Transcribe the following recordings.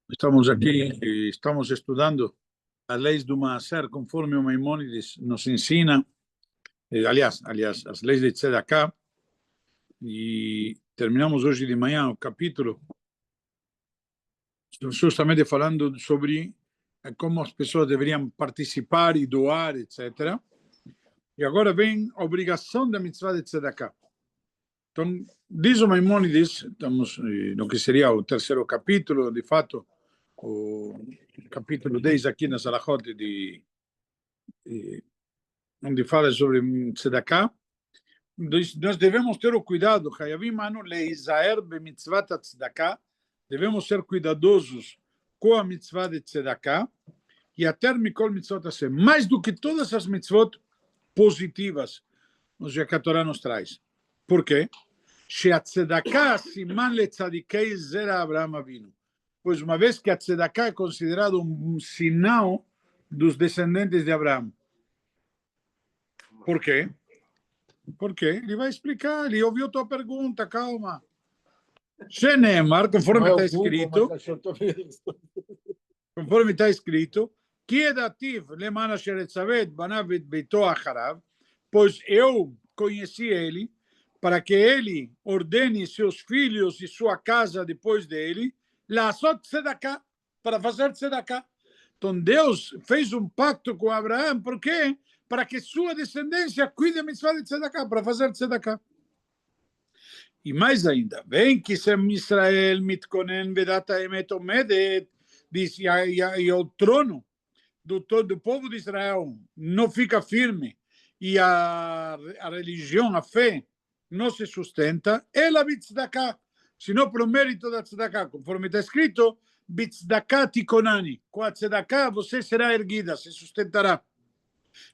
Estamos aqui e estamos estudando as leis do Maaser, conforme o Maimônides nos ensina, aliás, as leis de Tzedakah, e terminamos hoje de manhã o capítulo justamente falando sobre como as pessoas deveriam participar e doar, etc. E agora vem a obrigação da mitzvah de Tzedakah. Então, diz o Maimônides, estamos no que seria o terceiro capítulo, de fato, o capítulo 10 aqui na Salahot, onde fala sobre Tzedakah. Nós devemos ter o cuidado, Hayavim anu leizaer b'mitzvat tzedakah, devemos ser cuidadosos com a mitzvah de Tzedakah, e até mikol mitzvot aseh, mais do que todas as mitzvot positivas que a Torá nos traz. Por quê? שהצדקה סימן לצדיקי זרע אברהם אבינו. Pois uma vez que a tzedakah é considerado sinal dos descendentes de Abraão. Por quê? Porque ele vai explicar, ele ouviu tua pergunta, calma. Shenemar, conforme está escrito, que edativ leman asher etzavet banav et beito acharav, pois eu conheci ele, para que ele ordene seus filhos e sua casa depois dele, la'asot tzedakah, para fazer tzedakah. Então Deus fez um pacto com Abraão, por quê? Para que sua descendência cuide da mitzvah de tzedakah, para fazer tzedakah. E mais ainda, vem que se Israel mitkonen vedat haemet omedet, diz, e o trono do povo de Israel não fica firme, e a religião, a fé, não se sustenta, ela bitzdakah, senão pelo mérito da tzedakah, conforme está escrito, bitzdakah tikonani, com a tzedakah você será erguida, se sustentará.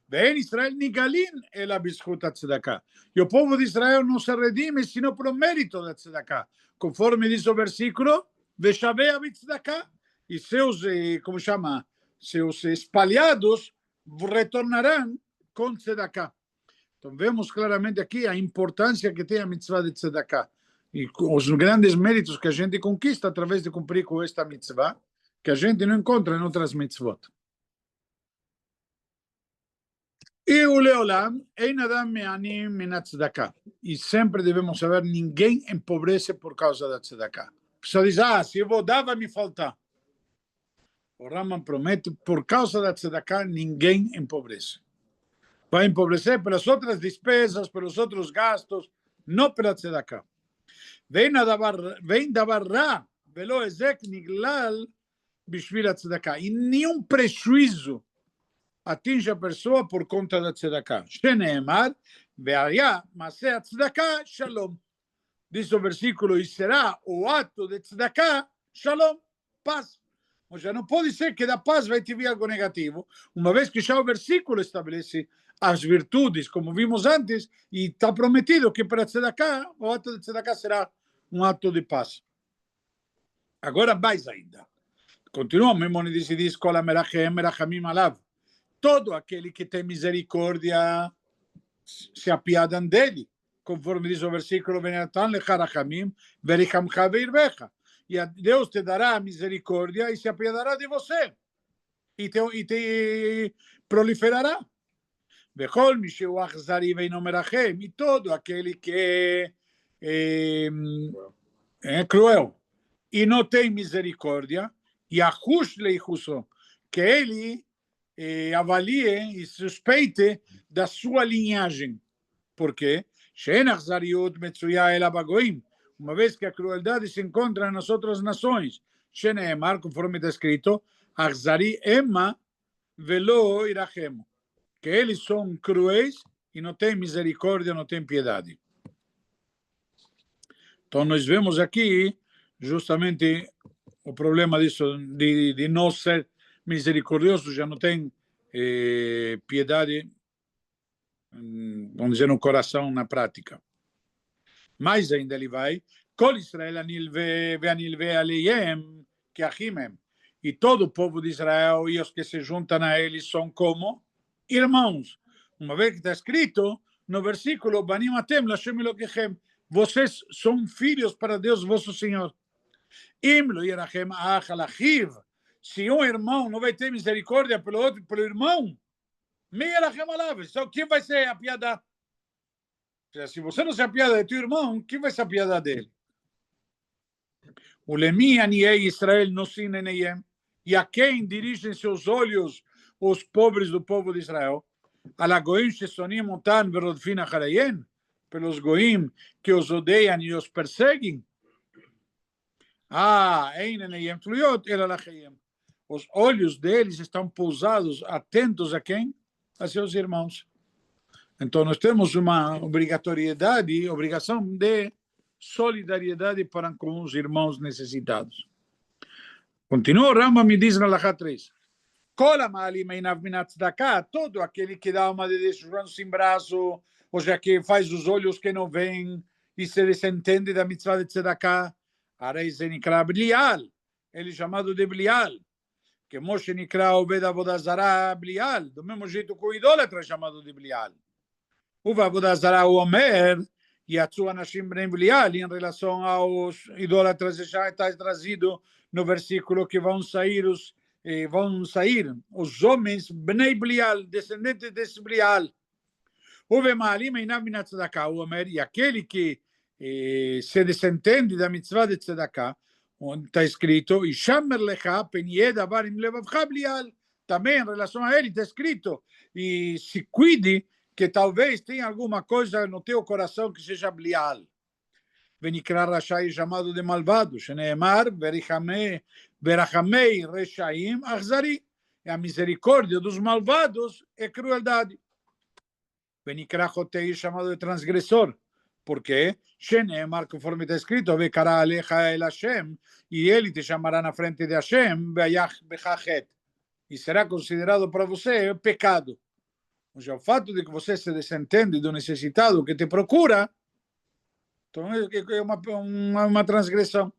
Vem Israel nigalin, ela bischuta tzedakah. E o povo de Israel não se redime, senão pelo mérito da tzedakah, conforme diz o versículo, veshavei bitzdakah, e seus, como chama, seus espalhados retornarão com tzedakah. Então, vemos claramente aqui a importância que tem a mitzvah de tzedakah e os grandes méritos que a gente conquista através de cumprir com esta mitzvah, que a gente não encontra em outras mitzvot. E o leolam, ein adam me'ani min tzedakah. E sempre devemos saber, ninguém empobrece por causa da tzedakah. A pessoa diz, se eu vou dar, vai me faltar. O Rambam promete, por causa da tzedakah, ninguém empobrece. Vai empobrecer pelas outras despesas, pelos outros gastos, não pela tzedakah. Vem davar ra, velo ezek niglal bishvil tzedakah. E nenhum prejuízo atinge a pessoa por conta da tzedakah. Sheneemar, ve'aya maseh tzedakah shalom. Diz o versículo, e será o ato de tzedakah shalom, paz. Ou seja, não pode ser que da paz vai te vir algo negativo, uma vez que já o versículo estabelece as virtudes, como vimos antes, e está prometido que para tzedakah, o ato de tzedakah será um ato de paz. Agora, mais ainda. Continua, Maimônides diz, Kol hamerachem merachamim alav. Todo aquele que tem misericórdia se apiadam dele, conforme diz o versículo, Venatan lecha rachamim, verichamcha veirvecha. E Deus te dará misericórdia e se apiadará de você. E te proliferará. Vechol misheu achzari veino merachem. E todo aquele que é cruel e não tem misericórdia, e achush leichuso, que ele avalie e suspeite da sua linhagem. Por quê? She'en achzariut metzuya ela bagoim. Uma vez que a crueldade se encontra nas outras nações, Sheneemar, conforme está escrito, achzari ema velo irachem, que eles são cruéis e não têm misericórdia, não têm piedade. Então nós vemos aqui justamente o problema disso, de não ser misericordioso, já não tem piedade, vamos dizer, no coração, na prática. Mais ainda ele vai, Kol Israel anilve aleihem que achimem. E todo o povo de Israel e os que se juntam a eles são como irmãos. Uma vez que está escrito no versículo, Banim atem Lashem Elokechem, vocês são filhos para Deus, vosso Senhor. Im lo yerachem ach al achiv. Se irmão não vai ter misericórdia pelo outro, pelo irmão, me yerachem alav. Então, quem vai ser apiedar? Se você não se apieda de teu irmão, quem vai se apiedar dele? O lemi aniei Israel nosim neneyem. E a quem dirigem seus olhos os pobres do povo de Israel? Ala goim shesonim otan verodfin acharayem? Pelos goim que os odeiam e os perseguem? Ein neneyem tluyot el alachayem. Os olhos deles estão pousados, atentos a quem? A seus irmãos. Então nós temos uma obrigação de solidariedade para com os irmãos necessitados. Continua, Rama me diz na Lacha 3. Todo aquele que dá uma de sem braço, ou seja, que faz os olhos que não veem e se desentende da mitzvah de tzedakah, Arei Zenikra Blial, ele é chamado de Blial, que Moshe Nikra Obed Avodazara Blial, do mesmo jeito que o idólatra é chamado de Blial. O Avodazara o Omer, Yatsu Anashim Bnei Blial, em relação aos idólatras, já está trazido no versículo que vão sair os homens Bnei Blial, descendentes desse Blial. O Vemalim Einav Min HaTzedakah, o Omer, e aquele que se desentende da mitzvah de tzedakah, onde está escrito, Ishamer lecha pen yedavar im levavcha blial. Também em relação a ele está escrito, e se cuide que talvez tenha alguma coisa no teu coração que seja blial. Venikra Rashai chamado de malvado, Sheneemar verachamei reshaim achzari. A misericórdia dos malvados é crueldade. Venikra Chotei chamado de transgressor. Por quê? Sheneemar, conforme está escrito, Vekara alecha el Hashem, e ele te chamará na frente de Hashem, Veyach bechachet, e será considerado para você pecado. Ou seja, o fato de que você se desentende do necessitado que te procura, então é uma transgressão.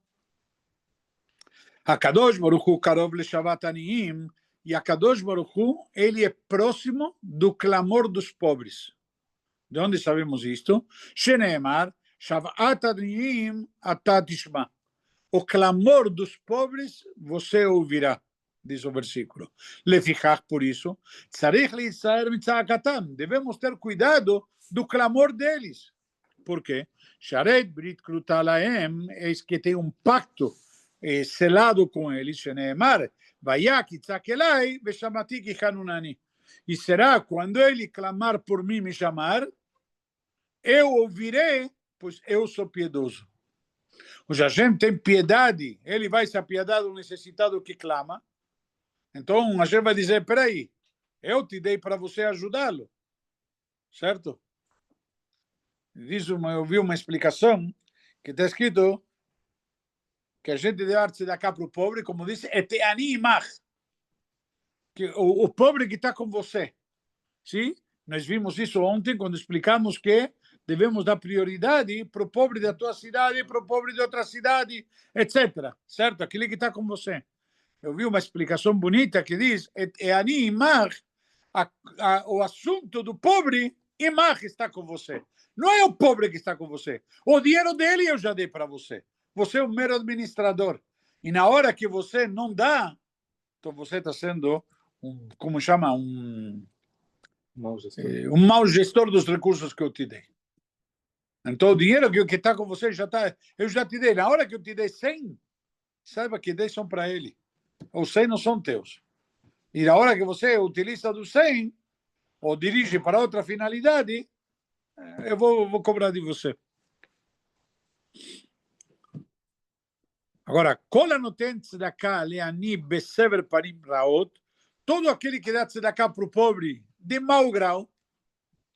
HaKadosh Baruch Hu karov leshavat aniyim, e HaKadosh Baruch Hu, ele é próximo do clamor dos pobres. De onde sabemos isto? Sheneemar, shavat aniyim ata tishma. O clamor dos pobres você ouvirá, diz o versículo. Lefichach, por isso, tzarich litzar mitzakatam. Devemos ter cuidado do clamor deles. Por quê? Sharet brit kruta lahem, eis que tem um pacto selado com eles, Sheneemar, vayak yitzak elai veshamati ki hanunani. E será quando ele clamar por mim, me chamar, eu ouvirei, pois eu sou piedoso. Ou seja, a gente tem piedade, ele vai se apiedar do necessitado que clama. Então a gente vai dizer, peraí, eu te dei para você ajudá-lo. Certo? Eu vi uma explicação que está escrito que a gente deve arte da cá para o pobre, como disse, et ani imach, que o pobre que está com você. Sim? Nós vimos isso ontem quando explicamos que devemos dar prioridade para o pobre da tua cidade, para o pobre de outra cidade, etc. Certo? Aquele que está com você. Eu vi uma explicação bonita que diz, ani imach, o assunto do pobre, imach está com você. Não é o pobre que está com você. O dinheiro dele eu já dei para você. Você é um mero administrador. E na hora que você não dá, então você está sendo, como chama, um mau gestor dos recursos que eu te dei. Então o dinheiro que está com você eu já te dei. Na hora que eu te dei 100, saiba que 10 são para ele. Os 100 não são teus. E na hora que você utiliza dos 100, ou dirige para outra finalidade, eu vou cobrar de você. Agora, cola no tem tzedakah leani besever parim raot, todo aquele que dá tzedakah para o pobre de mau grau,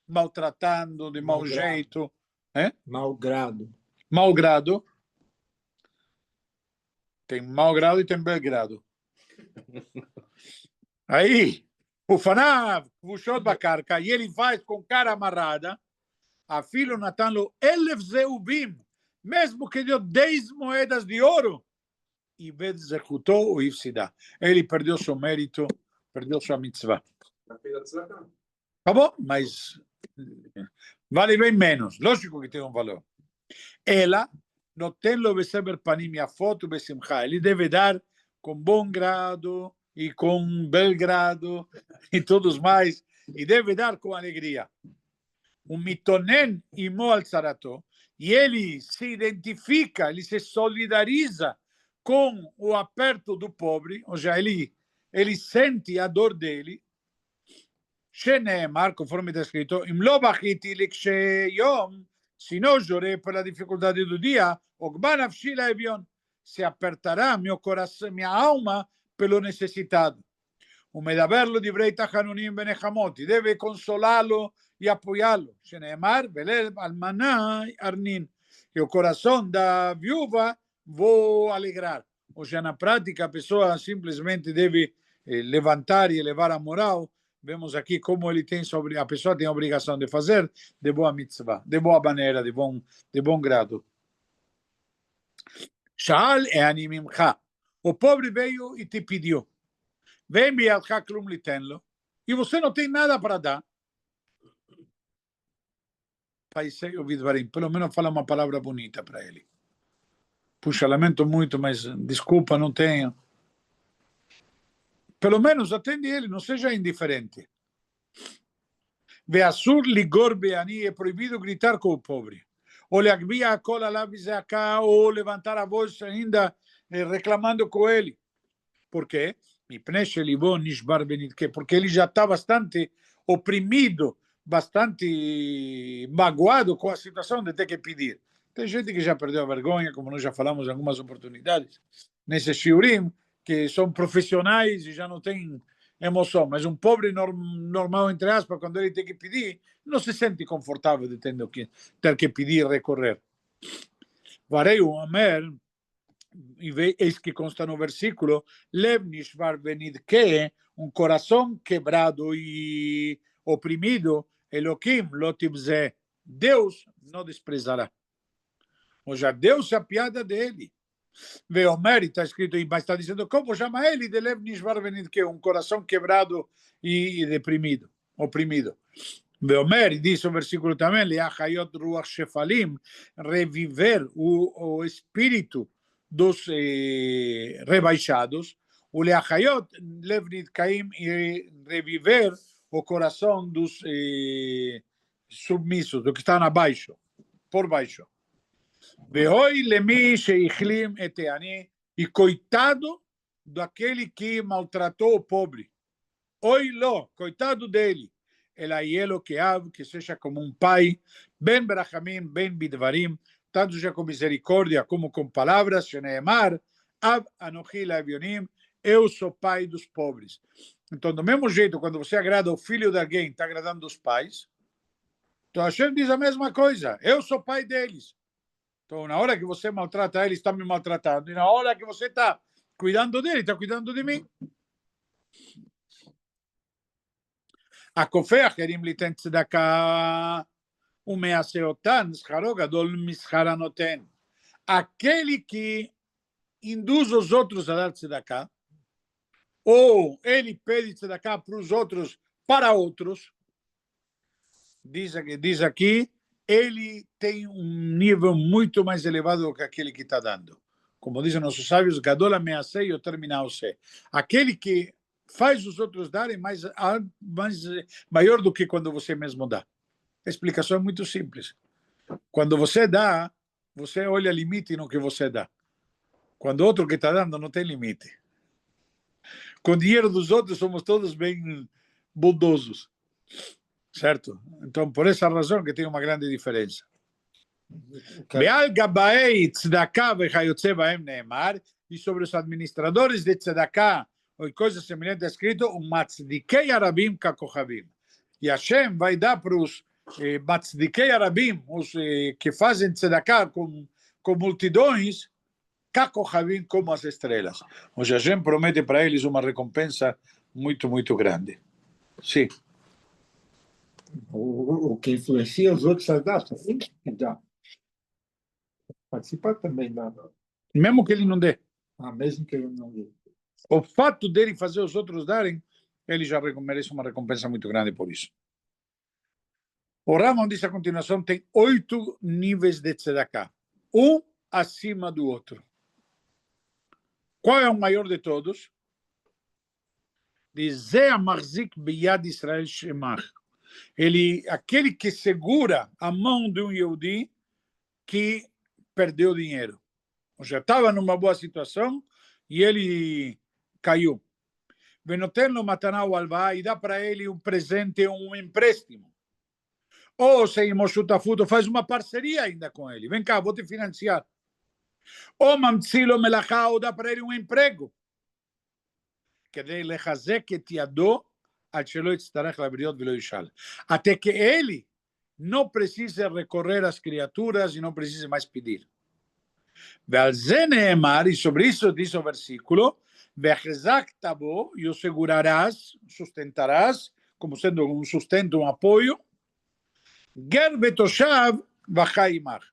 maltratando, de mau jeito, mau grado. Mau grado. Tem mau grado e tem Belgrado. Aí, o Fanav, puxou da carca, e ele faz com cara amarrada, a filho Natan-lo 1000 zeubim, mesmo que deu 10 moedas de ouro, e executou o Ifsidá. Ele perdeu seu mérito, perdeu sua mitzvah. Acabou, mas vale bem menos. Lógico que tem um valor. Ela, Noten lo beseber panim yafot besimcha. Ele deve dar com bom grado e com bel grado e todos mais. E deve dar com alegria. Mitonen imo al tzarato. E ele se identifica, ele se solidariza com o aperto do pobre, ou seja, ele sente a dor dele. Sheneemar, conforme está escrito, Im lo bachiti likshe yom, se não chorei pela dificuldade do dia, ogba nafshi laevion, se apertará meu coração, minha alma, pelo necessitado. O medaberlo divrei tachanunim benechamot, deve consolá-lo e apoiá-lo. Sheneemar, belel almaná arnin, que o coração da viúva vou alegrar. Ou seja, na prática, a pessoa simplesmente deve levantar e elevar a moral. Vemos aqui como ele tem sobre a pessoa tem a obrigação de fazer de boa mitzvah, de boa maneira, de bom grado. Sha'al e'ani mimcha. O pobre veio e te pediu. Vem biadcha klum litenlo. E você não tem nada para dar. Paisei o vidvarim. Pelo menos fala uma palavra bonita para ele. Puxa, lamento muito, mas desculpa, não tenho. Pelo menos atende ele, não seja indiferente. Veasur ligor beani, é proibido gritar com o pobre. Ou leagvia a cola lá cá, ou levantar a voz ainda reclamando com ele. Por quê? Porque ele já está bastante oprimido, bastante magoado com a situação de ter que pedir. Tem gente que já perdeu a vergonha, como nós já falamos em algumas oportunidades, nesses shiurim, que são profissionais e já não tem emoção. Mas um pobre normal, entre aspas, quando ele tem que pedir, não se sente confortável de ter que pedir e recorrer. Varei o Amer, e eis que consta no versículo, Lev nishvar benidke, coração quebrado e oprimido, Elohim lotibze, Deus não desprezará. Ou já Deus se apiada dele. Veomer, está escrito, mas está dizendo, como chama ele de Lev nishvar benidke, coração quebrado e deprimido, oprimido. Veomer, diz o versículo também, Leachayot ruach shefalim, reviver o espírito dos rebaixados, o Leachayot lev nidkaim, e reviver o coração dos submissos, do que estão abaixo, por baixo. Veoi lemi sheichlim eteani, e coitado daquele que maltratou o pobre. Oi lo, coitado dele. Elaielo que seja como um pai, ben berachamim, ben bidvarim, tanto já com misericórdia como com palavras, sheneemar, av anochi laevionim, eu sou pai dos pobres. Então, do mesmo jeito, quando você agrada o filho de alguém, está agradando os pais, então Hashem diz a mesma coisa, eu sou pai deles. Então, na hora que você maltrata ele, está me maltratando, e na hora que você está cuidando dele, está cuidando de mim. הכופה אחרים ליתן צדקה ומעשה אותן, שכרו גדול משכר הנותן. Aquele que induz os outros a dar tzedakah, ou ele pede tzedakah para os outros, para outros, diz aqui, ele tem um nível muito mais elevado do que aquele que está dando. Como dizem nossos sábios, gadol ameacei ou terminal se. Aquele que faz os outros darem maior do que quando você mesmo dá. A explicação é muito simples. Quando você dá, você olha limite no que você dá. Quando o outro que está dando não tem limite. Com o dinheiro dos outros somos todos bem bondosos. Certo? Então, por essa razão que tem uma grande diferença. E sobre os administradores de tzedakah, ou coisa semelhante, escrito, Matzdikei Arabim Kakochavim. E Hashem vai dar para os Matzdikei Arabim, os que fazem tzedakah com multidões, Kakochavim, como as estrelas. Ou seja, Hashem promete para eles uma recompensa muito, muito grande. Sim. O que influencia os outros a dar, também dá. Participar também dá. Mesmo que ele não dê. Mesmo que ele não dê. O fato dele fazer os outros darem, ele já merece uma recompensa muito grande por isso. O Rambam diz a continuação, tem 8 níveis de tzedakah. acima do outro. Qual é o maior de todos? Diz Zé Amarzik Biyad Israel Shemach. Aquele que segura a mão de um Yehudi que perdeu dinheiro. Ou já estava numa boa situação e ele caiu. Venoteno Matanau Alva e dá para ele um presente, um empréstimo. Ou se Moshutafuto faz uma parceria ainda com ele. Vem cá, vou te financiar. Ou Mamtsilo Melachá, ou dá para ele um emprego. כדי לחזק את ידו עד שלא יצטרך לבריות ולא ישאל. Até que ele não precise recorrer às criaturas e não precise mais pedir. ועל זה נאמר, e sobre isso diz o versículo, והחזקת בו, e o segurarás, sustentarás, como sendo um sustento, um apoio, גר ותושב וחי עמך,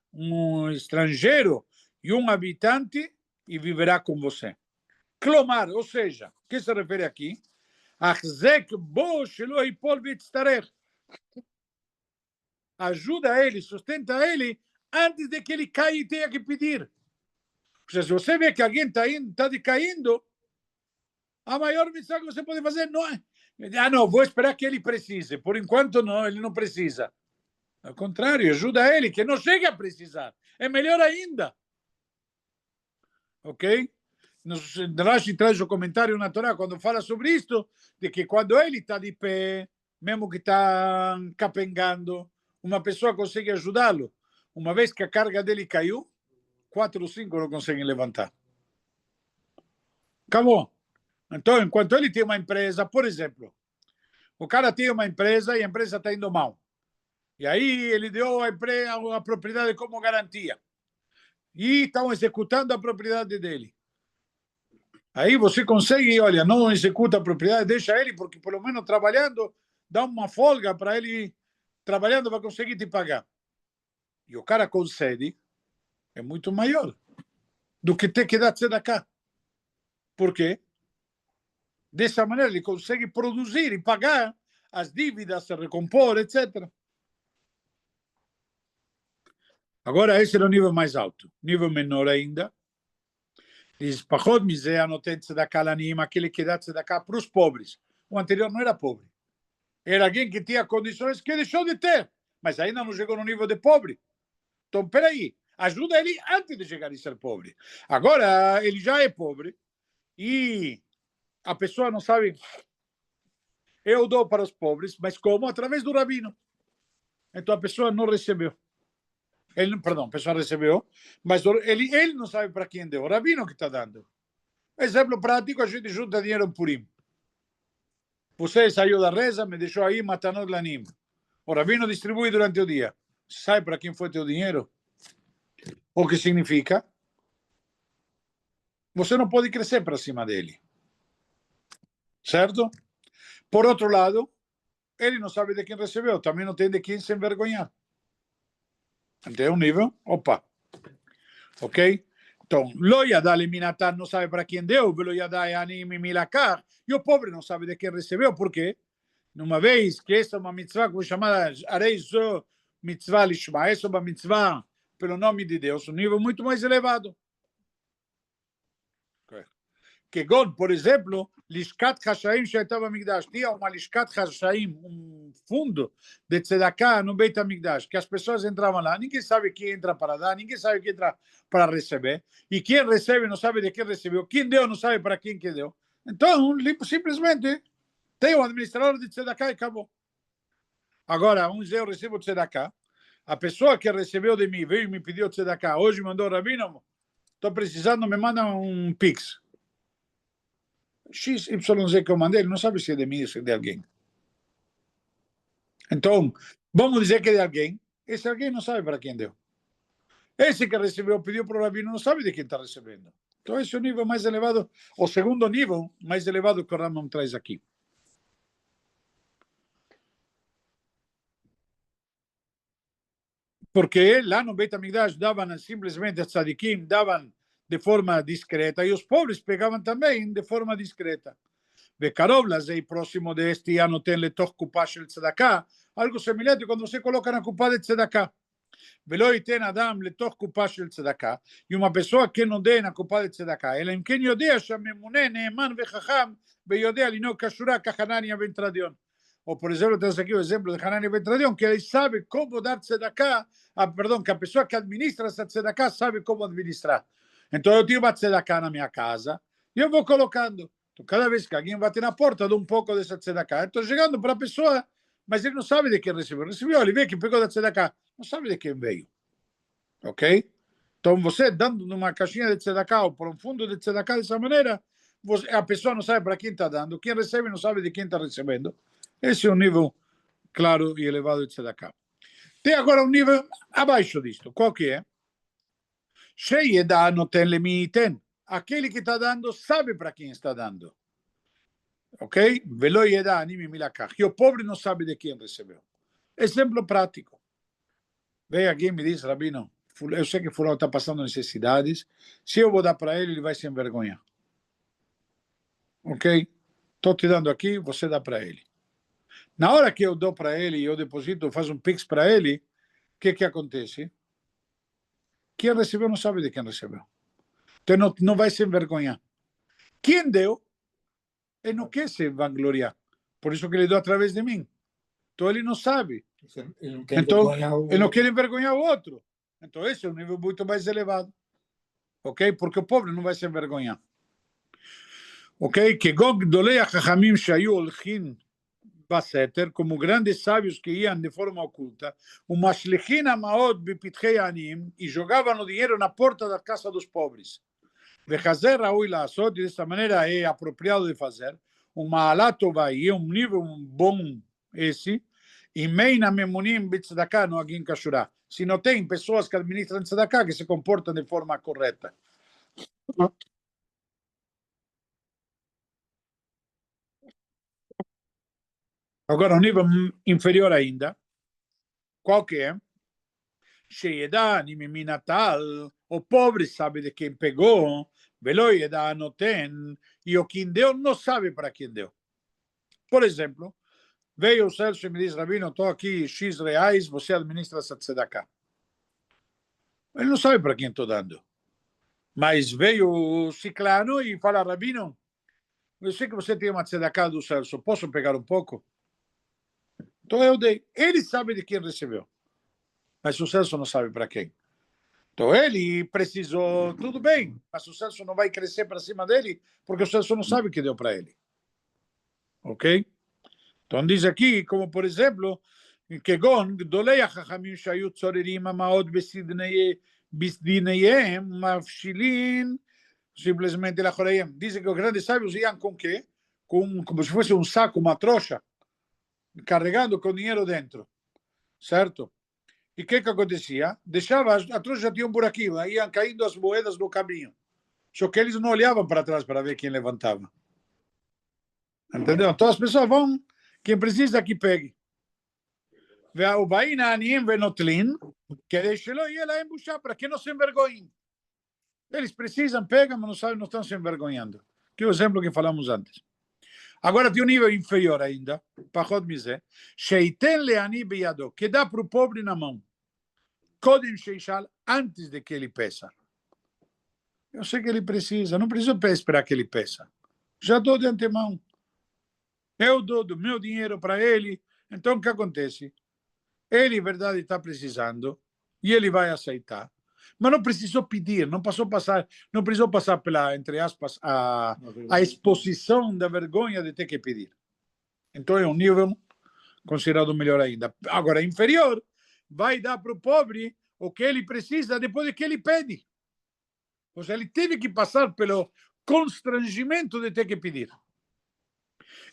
estrangeiro e habitante, e viverá com você. Clomar, ou seja, o que se refere aqui? Ajuda ele, sustenta ele, antes de que ele caia e tenha que pedir. Ou seja, se você vê que alguém está decaindo, a maior missão que você pode fazer não é, não, vou esperar que ele precise. Por enquanto, não, ele não precisa. Ao contrário, ajuda ele, que não chegue a precisar. É melhor ainda. Ok? Rashi traz o comentário na Torá quando fala sobre isto, de que quando ele está de pé, mesmo que está capengando, uma pessoa consegue ajudá-lo. Uma vez que a carga dele caiu, 4 ou 5 não conseguem levantar. Acabou. Então, enquanto ele tem uma empresa, por exemplo, o cara tem uma empresa e a empresa está indo mal. E aí ele deu a propriedade como garantia. E estão executando a propriedade dele. Aí você consegue, olha, não executa a propriedade, deixa ele, porque pelo menos trabalhando, dá uma folga para ele, trabalhando, vai conseguir te pagar. E o cara concede, é muito maior do que ter que dar tzedakah. Por quê? Dessa maneira ele consegue produzir e pagar as dívidas, se recompor, etc. Agora, esse é o nível mais alto. Nível menor ainda, diz, pachot mizeh anoten tzedakah lanim, aquele que dá tzedakah para os pobres. O anterior não era pobre. Era alguém que tinha condições que deixou de ter, mas ainda não chegou no nível de pobre. Então, peraí, ajuda ele antes de chegar a ser pobre. Agora, ele já é pobre e a pessoa não sabe. Eu dou para os pobres, mas como? Através do rabino. Então, a pessoa não recebeu. Perdão, a pessoa recebeu, mas ele não sabe para quem deu. O rabino que está dando. Exemplo prático, a gente junta dinheiro em Purim. Você saiu da reza, me deixou aí Matanot Lanim. O rabino distribui durante o dia. Sabe para quem foi teu dinheiro? O que significa? Você não pode crescer para cima dele. Certo? Por outro lado, ele não sabe de quem recebeu. Também não tem de quem se envergonhar. Tem um nível, opa. Ok? Então, lo yadá leminatar não sabe para quem deu, lo yadá yanim milakar, e o pobre não sabe de quem recebeu. Por quê? Uma vez que essa é uma mitzvah, como chamada Areizo mitzvah lishma, essa é uma mitzvah pelo nome de Deus, um nível muito mais elevado. Que God, por exemplo, Lishkat Hashaim Shaitava Amigdash, tinha uma Lishkat Hashaim, um fundo de tzedakah no Beit Amigdash, que as pessoas entravam lá, ninguém sabe quem entra para dar, ninguém sabe quem entra para receber, e quem recebe não sabe de quem recebeu, quem deu não sabe para quem que deu. Então, simplesmente, tem um administrador de tzedakah e acabou. Agora, eu recebo tzedakah, a pessoa que recebeu de mim veio e me pediu tzedakah, hoje mandou o rabino, estou precisando, me manda um pix. XYZ que eu mandei, ele não sabe se é de mim ou se é de alguém. Então, vamos dizer que é de alguém, esse alguém não sabe para quem deu. Esse que recebeu, pediu para o rabino, não sabe de quem está recebendo. Então, esse é o nível mais elevado, o segundo nível mais elevado que o Rambam traz aqui. Porque lá no Beit HaMikdash davam simplesmente a tzadikim, davam de forma discreta, e os pobres pegavam também de forma discreta. וקרוב לזה, próximo deste ano, tem letoch kupá shel tzedakah, algo semelhante quando você coloca na kupá de tzedakah. ולא ייתן אדם לתוך קופה של צדקה, e uma pessoa que não dê na קופה de צדקה, אלא אם כן יודע שהממונה נאמן וחכם, ויודע לנהוג כשורה כחנניה בן תרדיון. Ou, por exemplo, temos aqui o exemplo de Hanani ben Tradion, que ele sabe como dar tzedakah, perdão, que a pessoa que administra essa tzedakah sabe como administrar. Então, eu tenho uma tzedakah na minha casa, e eu vou colocando. Então, cada vez que alguém bate na porta, eu dou um pouco dessa tzedakah. Estou chegando para a pessoa, mas ele não sabe de quem recebeu. Recebeu, ele vê que pegou da tzedakah. Não sabe de quem veio. Ok? Então, você dando numa caixinha de tzedakah ou por um fundo de tzedakah dessa maneira, a pessoa não sabe para quem está dando, quem recebe não sabe de quem está recebendo. Esse é um nível claro e elevado de tzedakah. Tem agora um nível abaixo disto. Qual que é? Sheyeda noten lemiten. Aquele que está dando sabe para quem está dando. Ok? Velo yeda animi milakach. E o pobre não sabe de quem recebeu. Exemplo prático. Vem alguém e me diz, Rabino, eu sei que fulano está passando necessidades. Se eu vou dar para ele, ele vai se envergonhar. Ok? Estou te dando aqui, você dá para ele. Na hora que eu dou para ele, eu deposito, eu faço um pix para ele, o que acontece? Quem recebeu não sabe de quem recebeu. Então não vai se envergonhar. Quem deu, ele não quer se vangloriar. Por isso que ele deu através de mim. Então ele não sabe. Então ele não quer envergonhar o outro. Então esse é um nível muito mais elevado. Ok? Porque o pobre não vai se envergonhar. Ok? Que Gdolei HaChachamim shayu olchin בסתר, como grandes sábios que iam de forma oculta, ומשליכין המעות בפתחי העניים, e jogavam o dinheiro na porta da casa dos pobres. וכזה ראוי לעשות, e dessa maneira é apropriado de fazer, ומעלה טובה, e é um nível bom esse, אם אין הממונים בצדקה נוהגים כשורה. Se não tem pessoas que administram tzedakah que se comportam de forma correta. Agora, um nível inferior ainda, qual que é? Sheyeda nimimi natal, o pobre sabe de quem pegou, velo yeda noten, e o quem deu não sabe para quem deu. Por exemplo, veio o Celso e me diz, Rabino, estou aqui X reais, você administra essa tzedakah. Ele não sabe para quem estou dando. Mas veio o Ciclano e fala, Rabino, eu sei que você tem uma tzedakah do Celso, posso pegar um pouco? Então eu dei. Ele sabe de quem recebeu. Mas o Celso não sabe para quem. Então ele precisou, tudo bem, mas o Celso não vai crescer para cima dele, porque o Celso não sabe o que deu para ele. Ok? Então diz aqui, como por exemplo, כגון גדולי החכמים שהיו צוררים המעות בסדיניהם, מבשילין simplesmente לאחוריהם. Dizem que os grandes sábios iam com quê? Como se fosse um saco, uma trouxa, carregando com dinheiro dentro. Certo? E o que acontecia? Deixava, a trouxa tinha um buraquinho, aí iam caindo as moedas no caminho. Só que eles não olhavam para trás para ver quem levantava. Entendeu? Então as pessoas vão, quem precisa que pegue. והבאים העניים ונוטלין, כדי שלא יהיה להם בושה, para que não se envergonhem. Eles precisam, pegam, mas não sabem, não estão se envergonhando. Que é o exemplo que falamos antes. Agora tem um nível inferior ainda, pachot mizé, sheiten leani biyado, que dá para o pobre na mão. Kodem sheishal, antes de que ele peça. Eu sei que ele precisa, não preciso esperar que ele peça. Já dou de antemão. Eu dou do meu dinheiro para ele, então o que acontece? Ele, em verdade, está precisando e ele vai aceitar. Mas não precisou pedir, não precisou passar pela, entre aspas, a exposição da vergonha de ter que pedir. Então é um nível considerado melhor ainda. Agora, inferior, vai dar para o pobre o que ele precisa depois de que ele pede. Ou seja, ele teve que passar pelo constrangimento de ter que pedir.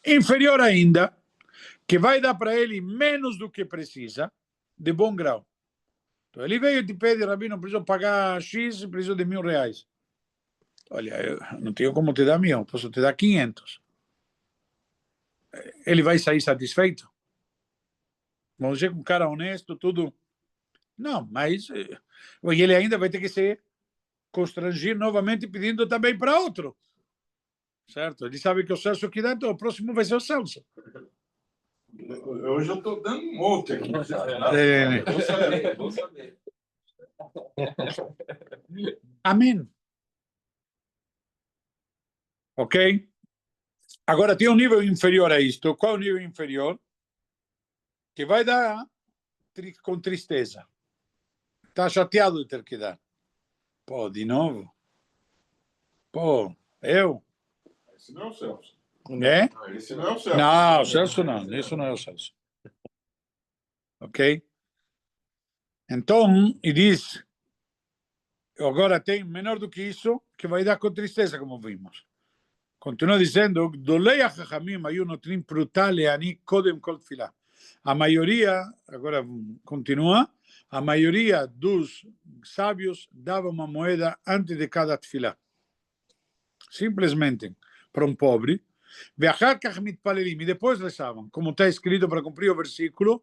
Inferior ainda, que vai dar para ele menos do que precisa, de bom grau. Então, ele veio e te pede, Rabino, preciso pagar X, preciso de R$1.000. Olha, eu não tenho como te dar 1.000, posso te dar 500. Ele vai sair satisfeito? Vamos dizer que um cara honesto, tudo. Não, mas ele ainda vai ter que se constrangir novamente pedindo também para outro. Certo? Ele sabe que o Celso que dá, então o próximo vai ser o Celso. Hoje eu estou dando um monte aqui. Vou saber. Amém. Ok? Agora tem um nível inferior a isto. Qual é o nível inferior? Que vai dar com tristeza. Está chateado de ter que dar. Pô, de novo? Pô, eu? Esse não é o Celso. É? Esse não é o Celso. Não, Celso não. Isso não é o Celso. Ok? Então, e diz, agora tem menor do que isso, que vai dar com tristeza, como vimos. Continua dizendo, Dolei HaChachamim ayu notnim pruta leani kodem kol tefilá. A maioria, agora continua, a maioria dos sábios dava uma moeda antes de cada tefilá. Simplesmente para um pobre. Ve'achar kach mitpalelim, e depois rezavam, como está escrito para cumprir o versículo,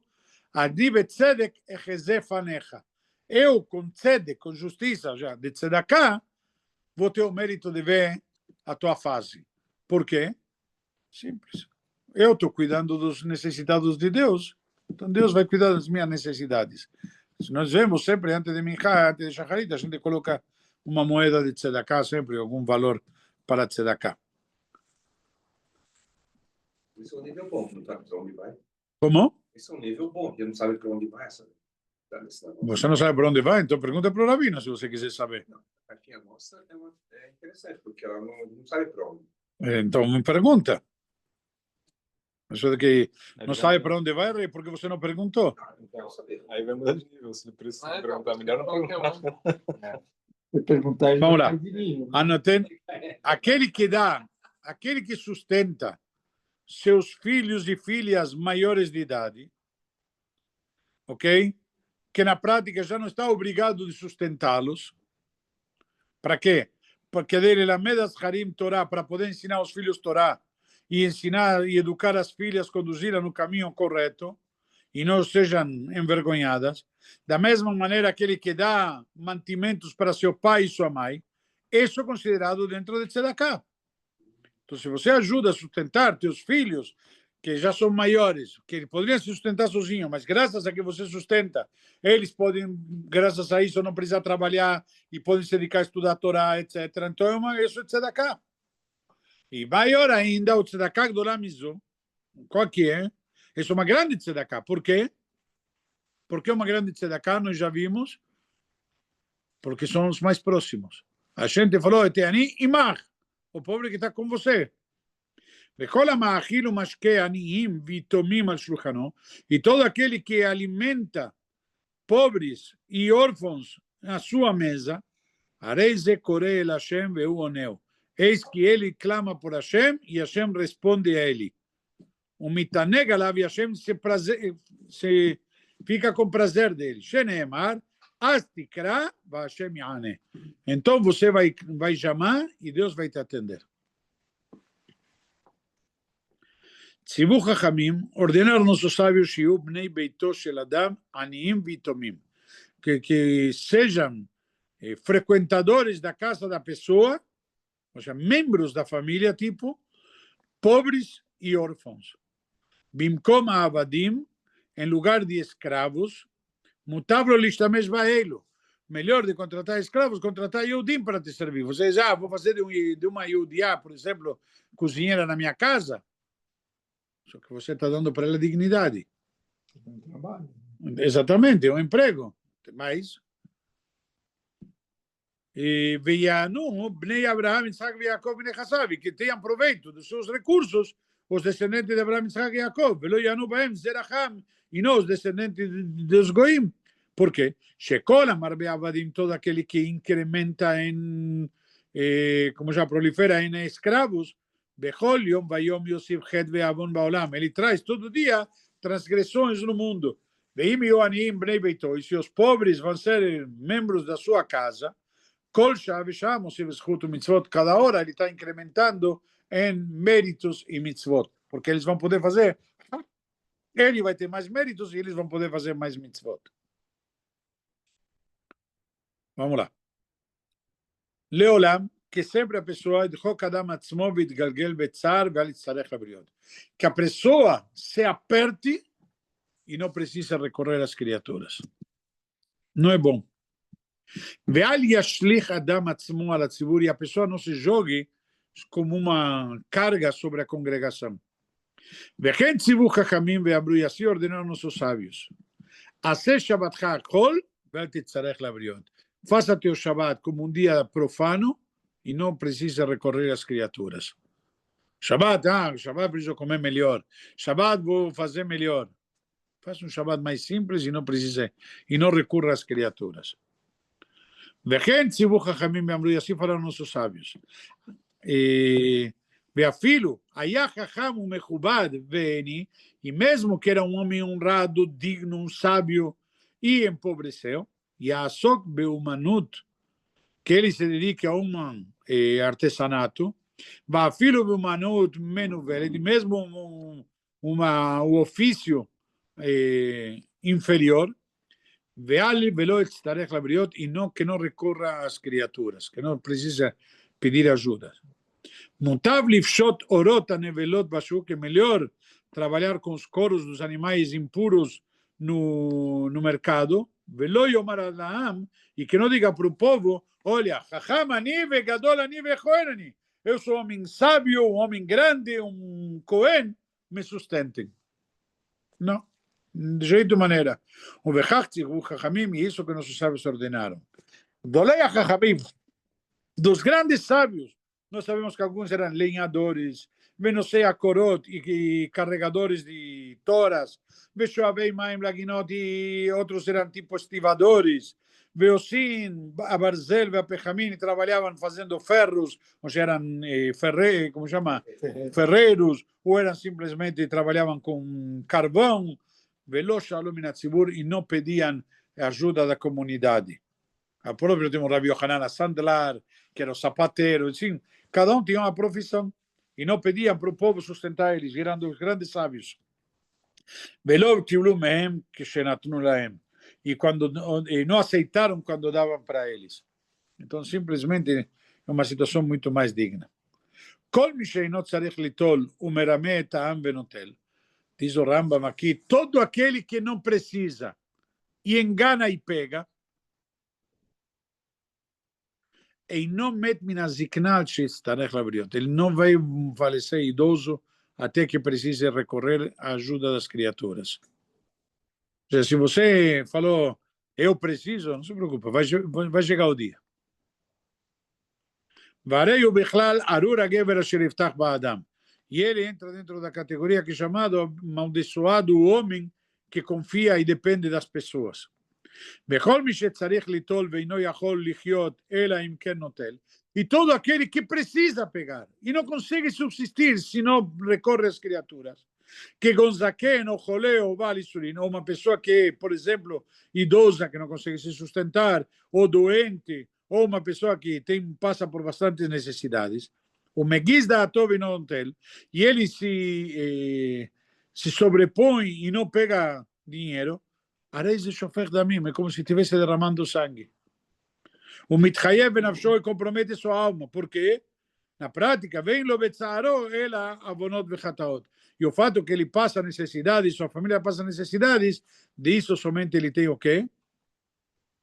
Adi betzedek echezeh fanecha. Eu, com tzedek, com justiça, já, de tzedakah, vou ter o mérito de ver a tua fase. Por quê? Simples. Eu estou cuidando dos necessitados de Deus, então Deus vai cuidar das minhas necessidades. Se nós vemos sempre, antes de Minchá, antes de Shacharit, a gente coloca uma moeda de tzedakah, sempre algum valor para tzedakah. Isso é um nível bom, não sabe para onde vai. Como? Isso é um nível bom, porque não sabe para onde vai, sabe? Você não sabe para onde vai? Então pergunta para o Rabino, se você quiser saber. Não, aqui a nossa é interessante, porque ela não sabe para onde. Então me pergunta. Isso que não sabe para onde vai é porque você não perguntou. Então, saber. Aí vai mudar de nível, se precisa perguntar melhor, não perguntar. Perguntar Vamos lá. Anotem. Aquele que sustenta seus filhos e filhas maiores de idade, ok? Que na prática já não está obrigado de sustentá-los. Para quê? Porque dele lamedas harim Torá, para poder ensinar os filhos Torá e ensinar e educar as filhas, conduzir no caminho correto e não sejam envergonhadas. Da mesma maneira, aquele que dá mantimentos para seu pai e sua mãe, isso é considerado dentro de tzedakah. Então, se você ajuda a sustentar teus filhos, que já são maiores, que poderiam se sustentar sozinhos, mas graças a que você sustenta, eles podem, graças a isso, não precisar trabalhar e podem se dedicar a estudar a Torá, etc. Então, isso é tzedakah. E maior ainda, o tzedakah do Lamizu, qual que é? Isso é uma grande tzedakah. Por quê? Por que uma grande tzedakah? Nós já vimos. Porque são os mais próximos. A gente falou, Eteani e Mar, o pobre que está com você. E todo aquele que alimenta pobres e órfãos na sua mesa, eis que ele clama por Hashem e Hashem responde a ele. O mitanega lá, Hashem se fica com prazer dele. Sheneemar, astikra, Hashem yane. Então você vai chamar e Deus vai te atender. Tzivu Chachamim, ordenaram nossos sábios Shiu Bnei Beito Shel Adam Aniim Vitomim, que sejam frequentadores da casa da pessoa, ou seja, membros da família, tipo, pobres e órfãos. Bimkom Avadim, em lugar de escravos, mutável listamesh baelo. Melhor de contratar escravos, contratar Yehudim para te servir. Você diz, vou fazer de uma Yehudiá, por exemplo, cozinheira na minha casa. Só que você está dando para ela dignidade. Um trabalho. Exatamente, é um emprego. Mas... E Veianu, Bnei Abraham, Isaac e Jacob, Bnei Hassavi, que tenham proveito dos seus recursos, os descendentes de Abraham, Isaac e Jacob, Velo Yanu Baem, Zeracham, e não os descendentes dos Goim. Por quê? Shekola Marbe Avadim, todo aquele que incrementa em, como já prolifera em escravos, Bechol Yom Vayom Yosif Het Ve'avon Baolam, ele traz todo dia transgressões no mundo. Veim Yoanim Bnei Beito, e se os pobres vão ser membros da sua casa, Kol Shah Mitzvot, cada hora ele está incrementando em méritos e mitzvot, porque eles vão poder fazer, ele vai ter mais méritos e eles vão poder fazer mais mitzvot. Vamos lá. Leolam, que sempre a pessoa que a pessoa se aperte e não precisa recorrer às criaturas. Não é bom. E a pessoa não se jogue como uma carga sobre a congregação. E assim ordenaram nossos sábios. Faça teu Shabbat como um dia profano e não precisa recorrer às criaturas. Shabbat, Shabbat preciso comer melhor. Shabbat vou fazer melhor. Faça um Shabbat mais simples e não precisa, e não recorra às criaturas. E assim falaram nossos sábios. Veafilo, היה חכם ומכובד ואני, e mesmo que era um homem honrado, digno, um sábio, e empobreceu, יעסוק באומנות, que ele se dedique a um artesanato, ואפילו באומנות מנוולת, mesmo um ofício inferior, ולא יצטרך לבריות, e não, que não recorra às criaturas, que não precisa pedir ajuda. מוטב לפשוט אורות הנבלות בשוק, é melhor trabalhar com os coros dos animais impuros no mercado, ולא יאמר על העם, e que não diga para o povo, olha, חכם אני וגדול אני וכהן אני, eu sou um homem sábio, um homem grande, um cohen, me sustentem. Não, de jeito maneira. ובכך ציוו חכמים, e isso que nossos sábios ordenaram. גדולי החכמים, dos grandes sábios, nós sabemos que alguns eram lenhadores, Venosei Akorot e carregadores de toras, Veshoavei Maim Laginot e outros eram tipo estivadores, Veosim, a Barzel e a Pechamin trabalhavam fazendo ferros, ou seja, eram ferreiros, ou eram simplesmente trabalhavam com carvão, Velo Shalom Minatzibur, e não pediam ajuda da comunidade. A próprio temos Rabi Yohanan Sandlar, que era o sapateiro, assim, cada um tinha uma profissão e não pediam para o povo sustentar eles, eram dos grandes sábios. E não aceitaram quando davam para eles. Então, simplesmente, é uma situação muito mais digna. Diz o Rambam aqui, todo aquele que não precisa e engana e pega, ele não vai falecer idoso até que precise recorrer à ajuda das criaturas. Ou seja, se você falou, eu preciso, não se preocupe, vai chegar o dia. E ele entra dentro da categoria que é chamado amaldiçoado, o homem que confia e depende das pessoas. E todo aquele que precisa pegar e não consegue subsistir se não recorre às criaturas, que gonzaken ou cholé ou valisurin, ou uma pessoa que, por exemplo, idosa, que não consegue se sustentar, ou doente, ou uma pessoa que passa por bastantes necessidades, o megiz da atov não ontel, e ele se sobrepõe e não pega dinheiro, Areis de chofer damim, é como se estivesse derramando sangue. O mitchayev benafsho compromete sua alma, porque na prática vem lo betzaro ela avonot vechataot. E o fato que ele passa necessidades, sua família passa necessidades, disso somente ele tem o quê?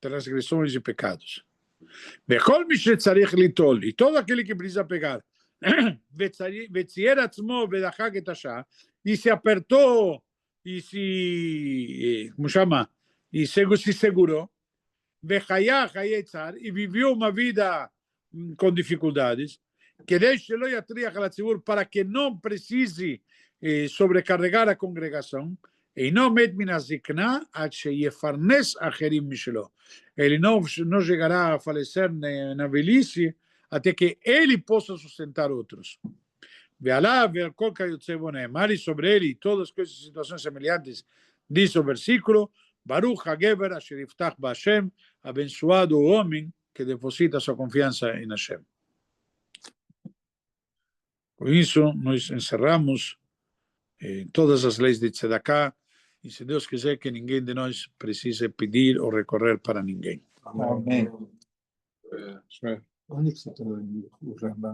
Transgressões e pecados. Bechol mishet tzarich litol, e todo aquele que precisa pegar, vetzier atzmo vedachak et hasha, e se apertou e se segurou, e viveu uma vida com dificuldades, que deixe-lo para que não precise sobrecarregar a congregação, e não met minazikna ad sheyefarnes acherim mishelo. Ele não chegará a falecer na velhice até que ele possa sustentar outros. E sobre ele todas as situações semelhantes, diz o versículo, Baruch HaGeber asher yiftach b'Hashem, abençoado o homem que deposita sua confiança em Hashem. Com isso, nós encerramos todas as leis de Tzedakah, e se Deus quiser que ninguém de nós precise pedir ou recorrer para ninguém. Amém. Onde que você está indo, o Rambam?